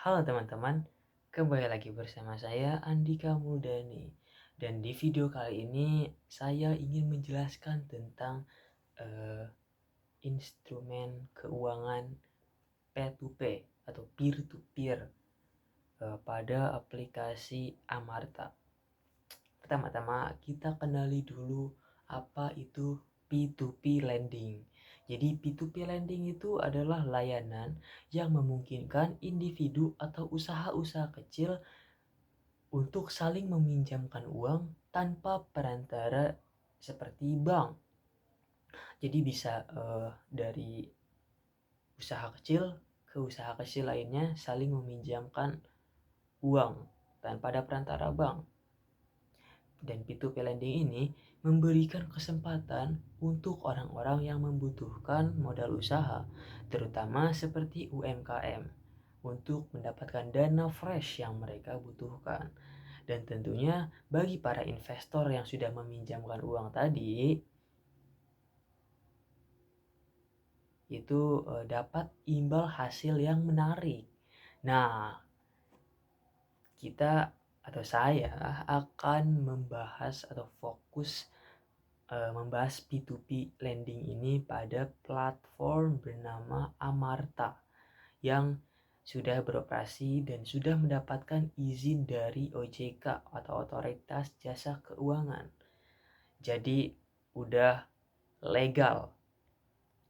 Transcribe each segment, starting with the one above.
Halo teman-teman, kembali lagi bersama saya Andika Muldani. Dan di video kali ini saya ingin menjelaskan tentang eh, instrumen keuangan P2P atau peer to peer pada aplikasi Amarta. Pertama-tama kita kenali dulu apa itu P2P lending. Jadi P2P lending itu adalah layanan yang memungkinkan individu atau usaha-usaha kecil untuk saling meminjamkan uang tanpa perantara seperti bank. Jadi bisa dari usaha kecil ke usaha kecil lainnya saling meminjamkan uang tanpa ada perantara bank. Dan P2P lending ini memberikan kesempatan untuk orang-orang yang membutuhkan modal usaha, terutama seperti UMKM, untuk mendapatkan dana fresh yang mereka butuhkan. Dan tentunya bagi para investor yang sudah meminjamkan uang tadi, itu dapat imbal hasil yang menarik. Nah, kita atau saya akan membahas atau fokus membahas P2P lending ini pada platform bernama Amarta yang sudah beroperasi dan sudah mendapatkan izin dari OJK atau Otoritas Jasa Keuangan. Jadi udah legal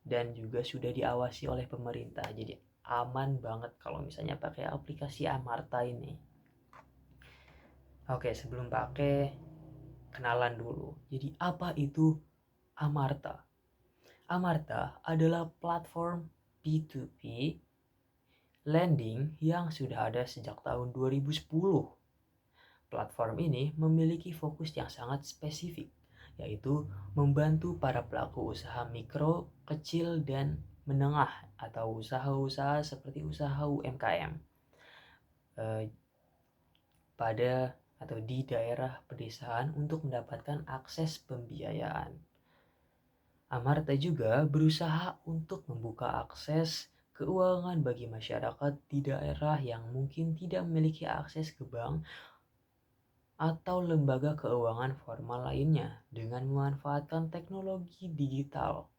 dan juga sudah diawasi oleh pemerintah. Jadi aman banget kalau misalnya pakai aplikasi Amarta ini. Oke, sebelum pakai kenalan dulu. Jadi apa itu Amarta? Amarta adalah platform P2P lending yang sudah ada sejak tahun 2010. Platform ini memiliki fokus yang sangat spesifik, yaitu membantu para pelaku usaha mikro, kecil, dan menengah atau usaha-usaha seperti usaha UMKM pada atau di daerah pedesaan untuk mendapatkan akses pembiayaan. Amarta juga berusaha untuk membuka akses keuangan bagi masyarakat di daerah yang mungkin tidak memiliki akses ke bank atau lembaga keuangan formal lainnya dengan memanfaatkan teknologi digital.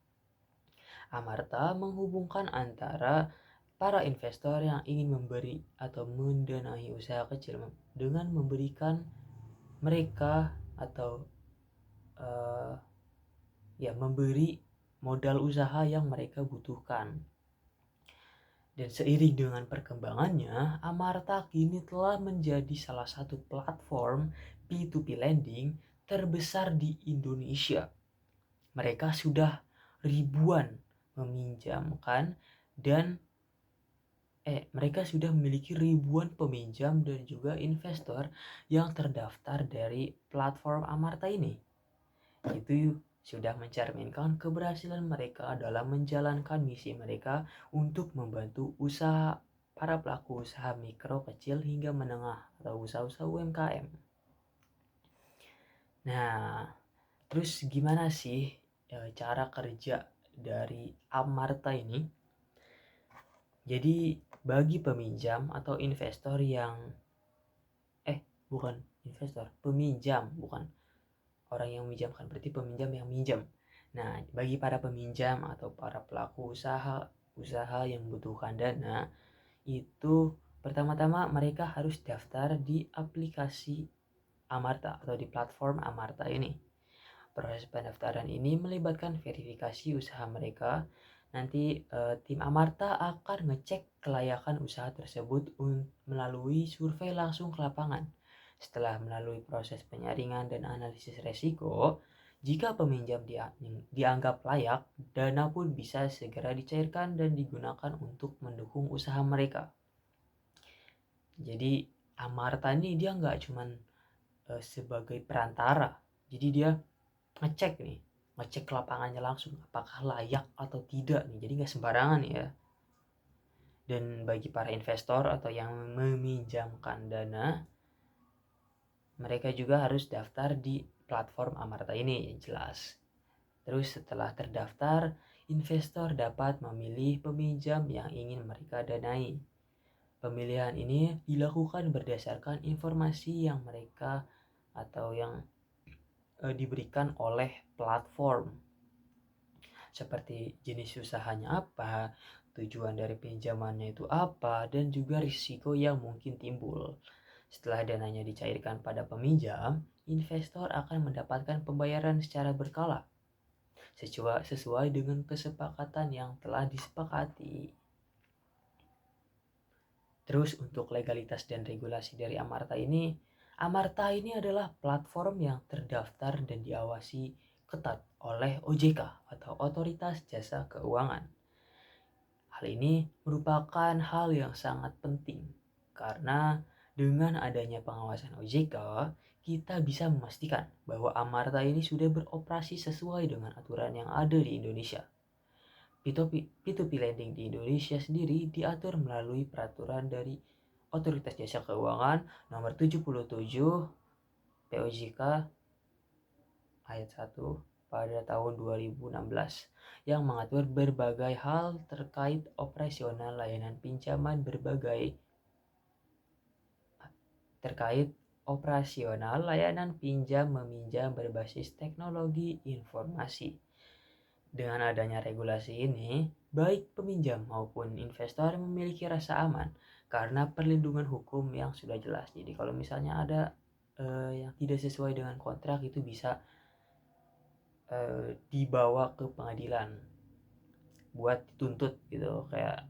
Amarta menghubungkan antara para investor yang ingin memberi atau mendanai usaha kecil dengan memberikan mereka atau uh, memberi modal usaha yang mereka butuhkan. Dan seiring dengan perkembangannya, Amarta kini telah menjadi salah satu platform P2P lending terbesar di Indonesia. Mereka sudah ribuan meminjamkan dan mereka sudah memiliki ribuan peminjam dan juga investor yang terdaftar dari platform Amarta ini. Itu sudah mencerminkan keberhasilan mereka dalam menjalankan misi mereka untuk membantu usaha para pelaku usaha mikro, kecil, hingga menengah atau usaha-usaha UMKM. Nah, terus gimana sih cara kerja dari Amarta ini? Jadi bagi peminjam atau investor yang bukan investor, peminjam, bukan orang yang meminjamkan, berarti peminjam yang minjam. Nah, bagi para peminjam atau para pelaku usaha yang membutuhkan dana, itu pertama-tama mereka harus daftar di aplikasi Amarta atau di platform Amarta ini. Proses pendaftaran ini melibatkan verifikasi usaha mereka. Nanti tim Amarta akan ngecek kelayakan usaha tersebut melalui survei langsung ke lapangan. Setelah melalui proses penyaringan dan analisis resiko, jika peminjam dianggap layak, dana pun bisa segera dicairkan dan digunakan untuk mendukung usaha mereka. Jadi Amarta ini dia nggak cuman sebagai perantara. Jadi dia ngecek ke lapangannya langsung apakah layak atau tidak nih. Jadi nggak sembarangan ya. Dan bagi para investor atau yang meminjamkan dana, mereka juga harus daftar di platform Amarta ini, jelas. Terus setelah terdaftar, investor dapat memilih peminjam yang ingin mereka danai. Pemilihan ini dilakukan berdasarkan informasi yang mereka atau yang diberikan oleh platform, seperti jenis usahanya apa, tujuan dari pinjamannya itu apa, dan juga risiko yang mungkin timbul. Setelah dananya dicairkan pada peminjam, investor akan mendapatkan pembayaran secara berkala sesuai dengan kesepakatan yang telah disepakati. Terus untuk legalitas dan regulasi dari Amarta ini adalah platform yang terdaftar dan diawasi ketat oleh OJK atau Otoritas Jasa Keuangan. Hal ini merupakan hal yang sangat penting karena dengan adanya pengawasan OJK, kita bisa memastikan bahwa Amarta ini sudah beroperasi sesuai dengan aturan yang ada di Indonesia. P2P lending di Indonesia sendiri diatur melalui peraturan dari Otoritas Jasa Keuangan nomor 77 POJK ayat 1 pada tahun 2016 yang mengatur berbagai hal terkait operasional layanan pinjaman pinjam meminjam berbasis teknologi informasi. Dengan adanya regulasi ini, baik peminjam maupun investor memiliki rasa aman karena perlindungan hukum yang sudah jelas. Jadi kalau misalnya ada yang tidak sesuai dengan kontrak itu bisa dibawa ke pengadilan buat dituntut gitu, kayak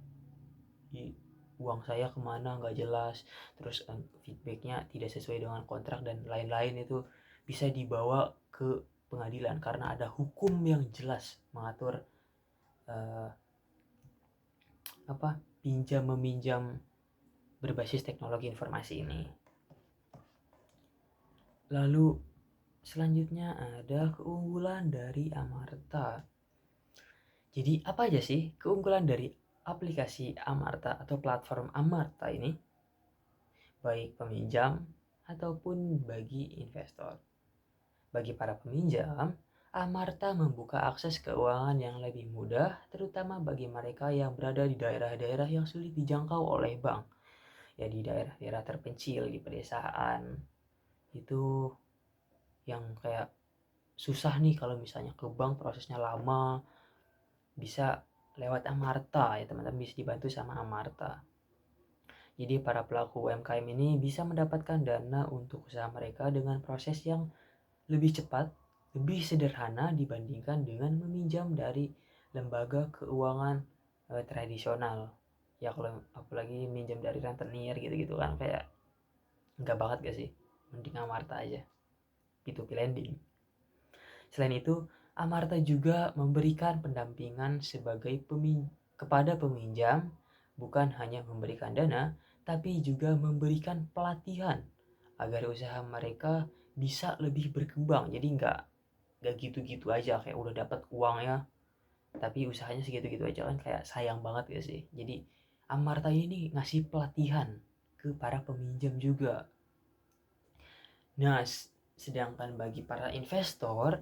uang saya kemana nggak jelas, terus feedbacknya tidak sesuai dengan kontrak dan lain-lain, itu bisa dibawa ke pengadilan karena ada hukum yang jelas mengatur uh, pinjam meminjam berbasis teknologi informasi ini. Lalu selanjutnya ada keunggulan dari Amarta. Jadi apa aja sih keunggulan dari aplikasi Amarta atau platform Amarta ini? Baik peminjam ataupun bagi investor. Bagi para peminjam, Amarta membuka akses keuangan yang lebih mudah, terutama bagi mereka yang berada di daerah-daerah yang sulit dijangkau oleh bank. Ya di daerah-daerah terpencil, di pedesaan, itu yang kayak susah nih kalau misalnya ke bank prosesnya lama, bisa lewat Amarta ya teman-teman, bisa dibantu sama Amarta. Jadi para pelaku UMKM ini bisa mendapatkan dana untuk usaha mereka dengan proses yang lebih cepat, lebih sederhana dibandingkan dengan meminjam dari lembaga keuangan tradisional. Ya kalau apalagi minjam dari rentenir gitu-gitu kan kayak enggak banget gak sih? Mending Amarta aja, P2P lending. Selain itu, Amarta juga memberikan pendampingan kepada peminjam, bukan hanya memberikan dana, tapi juga memberikan pelatihan agar usaha mereka bisa lebih berkembang. Jadi nggak gitu-gitu aja kayak udah dapat uangnya, tapi usahanya segitu-gitu aja, kan kayak sayang banget gak sih? Jadi Amarta ini ngasih pelatihan ke para peminjam juga. Nah, sedangkan bagi para investor,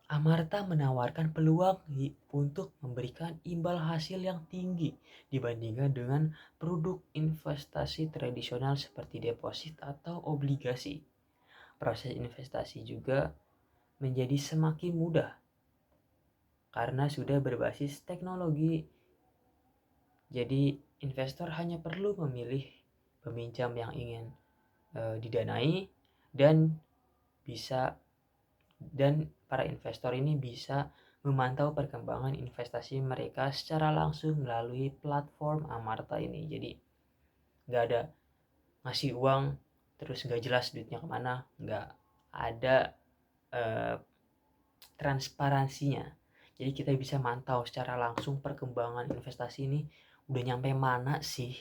Amarta menawarkan peluang untuk memberikan imbal hasil yang tinggi dibandingkan dengan produk investasi tradisional seperti deposit atau obligasi. Proses investasi juga menjadi semakin mudah karena sudah berbasis teknologi. Jadi investor hanya perlu memilih peminjam yang ingin didanai dan bisa dan para investor ini bisa memantau perkembangan investasi mereka secara langsung melalui platform Amarta ini. Jadi nggak ada ngasih uang terus nggak jelas duitnya kemana, nggak ada eh, transparansinya. Jadi kita bisa mantau secara langsung perkembangan investasi ini udah nyampe mana sih,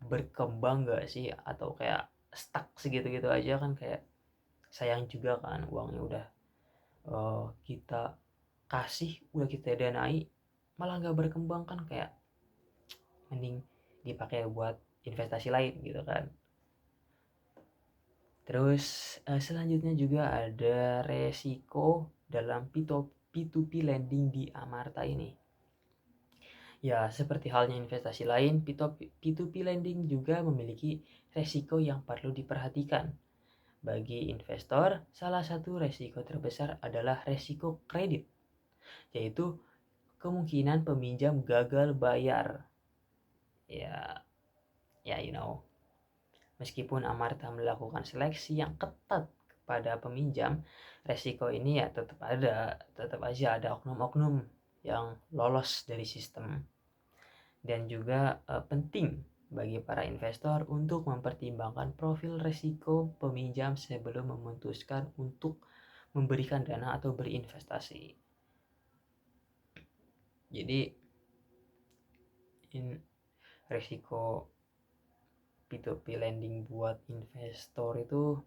berkembang nggak sih, atau kayak stuck segitu-gitu aja, kan kayak sayang juga kan uangnya udah kita kasih, udah kita danai malah nggak berkembang, kan kayak mending dipakai buat investasi lain gitu kan. Terus selanjutnya juga ada resiko dalam P2P lending di Amarta ini. Ya, seperti halnya investasi lain, P2P lending juga memiliki resiko yang perlu diperhatikan. Bagi investor, salah satu resiko terbesar adalah resiko kredit, yaitu kemungkinan peminjam gagal bayar. Ya, ya meskipun Amarta melakukan seleksi yang ketat kepada peminjam, resiko ini ya tetap aja ada oknum-oknum yang lolos dari sistem. Dan juga penting bagi para investor untuk mempertimbangkan profil risiko peminjam sebelum memutuskan untuk memberikan dana atau berinvestasi. Jadi risiko P2P lending buat investor itu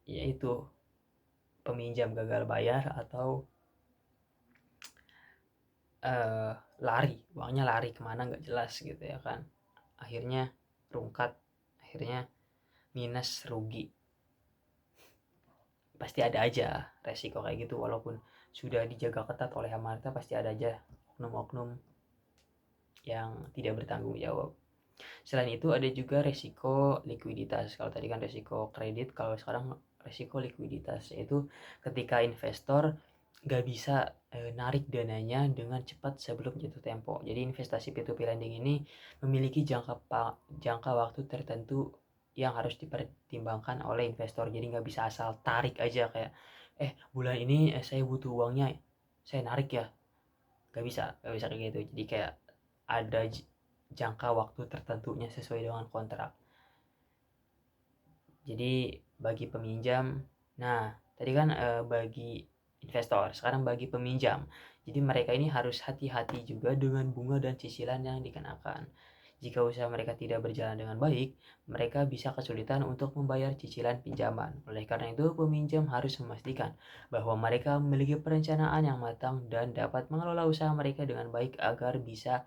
yaitu peminjam gagal bayar atau uh, uangnya lari kemana nggak jelas gitu ya kan, akhirnya rungkat, akhirnya minus, rugi. Pasti ada aja resiko kayak gitu, walaupun sudah dijaga ketat oleh Amarta pasti ada aja oknum-oknum yang tidak bertanggung jawab. Selain itu ada juga resiko likuiditas. Kalau tadi kan resiko kredit, kalau sekarang resiko likuiditas, yaitu ketika investor nggak bisa narik dananya dengan cepat sebelum jatuh tempo. Jadi investasi P2P lending ini memiliki jangka waktu tertentu yang harus dipertimbangkan oleh investor. Jadi nggak bisa asal tarik aja kayak bulan ini saya butuh uangnya, saya narik ya. Nggak bisa kayak gitu. Jadi kayak ada jangka waktu tertentunya sesuai dengan kontrak. Jadi bagi peminjam, nah tadi kan bagi investor, sekarang bagi peminjam. Jadi mereka ini harus hati-hati juga dengan bunga dan cicilan yang dikenakan. Jika usaha mereka tidak berjalan dengan baik, mereka bisa kesulitan untuk membayar cicilan pinjaman. Oleh karena itu, peminjam harus memastikan bahwa mereka memiliki perencanaan yang matang dan dapat mengelola usaha mereka dengan baik agar bisa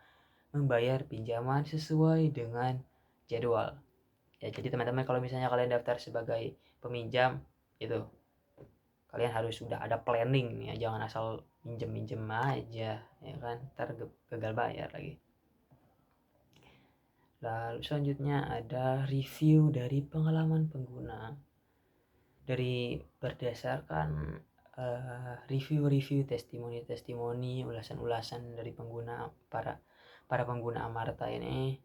membayar pinjaman sesuai dengan jadwal. Ya, jadi teman-teman kalau misalnya kalian daftar sebagai peminjam itu kalian harus sudah ada planning ya, jangan asal minjem-minjem aja ya kan, ntar gagal bayar lagi. Lalu selanjutnya ada review dari pengalaman pengguna. Dari berdasarkan review-review, testimoni-testimoni, ulasan-ulasan dari para pengguna Amarta ini,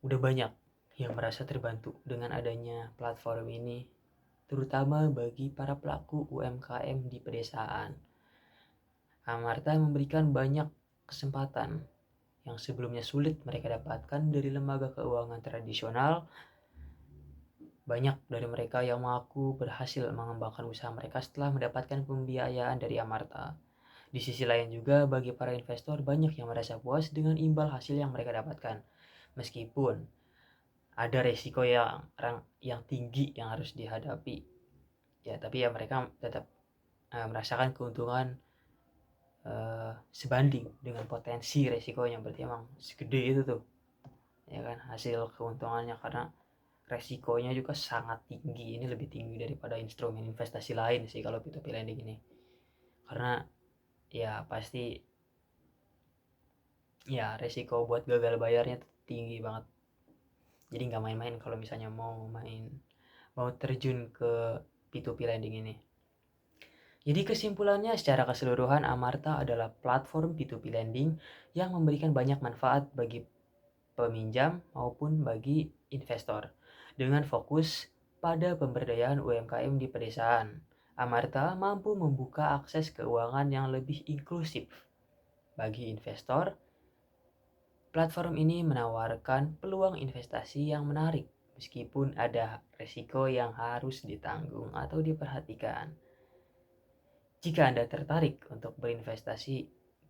udah banyak yang merasa terbantu dengan adanya platform ini, terutama bagi para pelaku UMKM di pedesaan. Amarta memberikan banyak kesempatan yang sebelumnya sulit mereka dapatkan dari lembaga keuangan tradisional. Banyak dari mereka yang mengaku berhasil mengembangkan usaha mereka setelah mendapatkan pembiayaan dari Amarta. Di sisi lain juga bagi para investor banyak yang merasa puas dengan imbal hasil yang mereka dapatkan. Meskipun ada resiko yang tinggi yang harus dihadapi. Ya, tapi ya mereka tetap merasakan keuntungan sebanding dengan potensi resikonya. Berarti emang segede itu tuh ya kan hasil keuntungannya, karena resikonya juga sangat tinggi. Ini lebih tinggi daripada instrumen investasi lain sih kalau P2P lending ini, karena ya pasti ya resiko buat gagal bayarnya tinggi banget. Jadi nggak main-main kalau misalnya mau terjun ke P2P lending ini. Jadi kesimpulannya secara keseluruhan, Amarta adalah platform P2P lending yang memberikan banyak manfaat bagi peminjam maupun bagi investor. Dengan fokus pada pemberdayaan UMKM di pedesaan, Amarta mampu membuka akses keuangan yang lebih inklusif bagi investor. Platform ini menawarkan peluang investasi yang menarik meskipun ada resiko yang harus ditanggung atau diperhatikan. Jika Anda tertarik untuk berinvestasi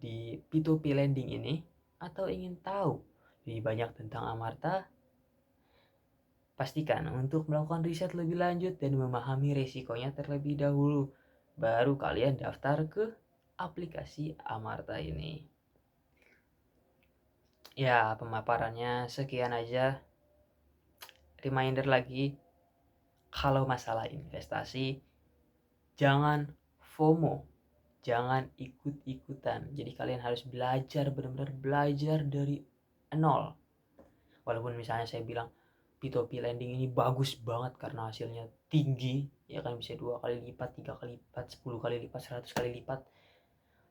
di P2P lending ini atau ingin tahu lebih banyak tentang Amarta, pastikan untuk melakukan riset lebih lanjut dan memahami risikonya terlebih dahulu. Baru kalian daftar ke aplikasi Amarta ini. Ya, pemaparannya sekian aja. Reminder lagi, kalau masalah investasi, jangan FOMO, jangan ikut-ikutan. Jadi kalian harus belajar, benar-benar belajar dari nol. Walaupun misalnya saya bilang P2P lending ini bagus banget karena hasilnya tinggi, ya kan, bisa 2 kali lipat, 3 kali lipat, 10 kali lipat, 100 kali lipat.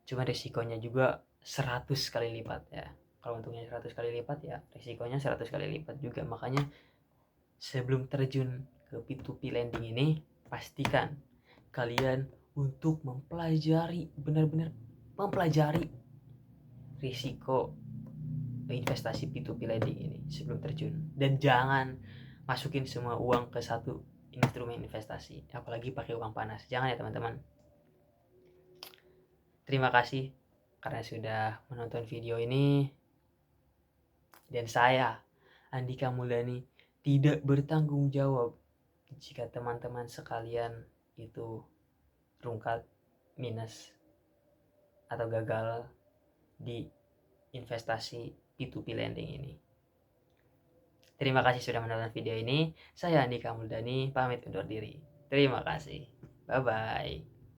Cuma resikonya juga 100 kali lipat ya. Kalau untungnya 100 kali lipat ya resikonya 100 kali lipat juga. Makanya sebelum terjun ke P2P lending ini, pastikan kalian untuk mempelajari, benar-benar mempelajari risiko investasi P2P lending ini sebelum terjun. Dan jangan masukin semua uang ke satu instrumen investasi, apalagi pakai uang panas. Jangan ya teman-teman. Terima kasih karena sudah menonton video ini. Dan saya, Andika Muldani, tidak bertanggung jawab jika teman-teman sekalian itu rungkat, minus, atau gagal di investasi P2P lending ini. Terima kasih sudah menonton video ini. Saya Andika Muldani, pamit undur diri. Terima kasih. Bye-bye.